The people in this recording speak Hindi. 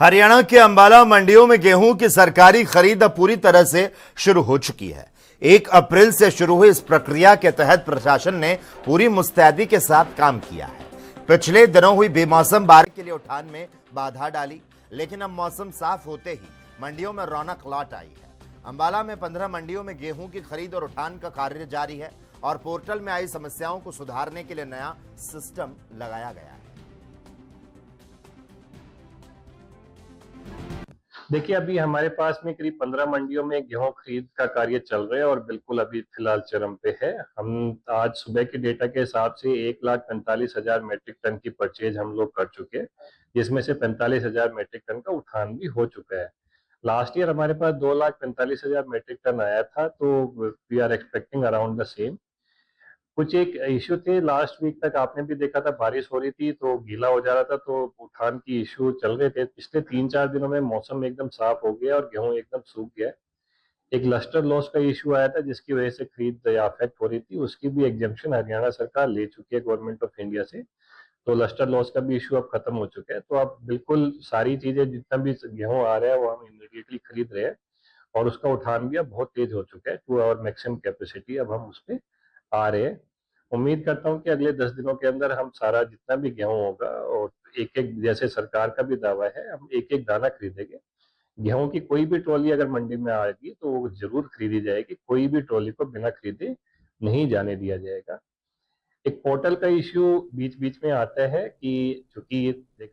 हरियाणा के अंबाला मंडियों में गेहूं की सरकारी खरीद अब पूरी तरह से शुरू हो चुकी है। 1 अप्रैल से शुरू हुई इस प्रक्रिया के तहत प्रशासन ने पूरी मुस्तैदी के साथ काम किया है। पिछले दिनों हुई बेमौसम बारिश के लिए उठान में बाधा डाली, लेकिन अब मौसम साफ होते ही मंडियों में रौनक लौट आई है। अंबाला में 15 मंडियों में गेहूं की खरीद और उठान का कार्य जारी है और पोर्टल में आई समस्याओं को सुधारने के लिए नया सिस्टम लगाया गया है। देखिए, अभी हमारे पास में करीब 15 मंडियों में गेहूं खरीद का कार्य चल रहा है और बिल्कुल अभी फिलहाल चरम पे है। हम आज सुबह के डेटा के हिसाब से 1,45,000 मैट्रिक टन की परचेज हम लोग कर चुके हैं, जिसमें से 45,000 मैट्रिक टन का उठान भी हो चुका है। लास्ट ईयर हमारे पास 2,45,000 मैट्रिक टन आया था, तो we are expecting around the same. कुछ एक इश्यू थे, लास्ट वीक तक आपने भी देखा था, बारिश हो रही थी तो गीला हो जा रहा था, तो उठान की इश्यू चल रहे थे। पिछले 3-4 दिनों में मौसम एकदम साफ हो गया और गेहूं एकदम सूख गया। एक लस्टर लॉस का इश्यू आया था जिसकी वजह से खरीद अफेक्ट हो रही थी, उसकी भी एग्जेम्पशन हरियाणा सरकार ले चुकी है गवर्नमेंट ऑफ इंडिया से। तो लस्टर लॉस का भी इश्यू अब खत्म हो चुका है। तो अब बिल्कुल सारी चीजें, जितना भी गेहूं आ रहा है वो हम इमीडिएटली खरीद रहे हैं और उसका उठान भी अब बहुत तेज हो चुका है। टू आवर मैक्सिमम कैपेसिटी अब हम उस पर आ रहे हैं। उम्मीद करता हूँ कि अगले 10 दिनों के अंदर हम सारा जितना भी गेहूं होगा, और एक एक, जैसे सरकार का भी दावा है, हम एक एक दाना खरीदेंगे। गेहूं की कोई भी ट्रॉली अगर मंडी में आएगी तो वो जरूर खरीदी जाएगी। कोई भी ट्रॉली को बिना खरीदे नहीं जाने दिया जाएगा। एक पोर्टल का इश्यू बीच बीच में आता है कि चूंकि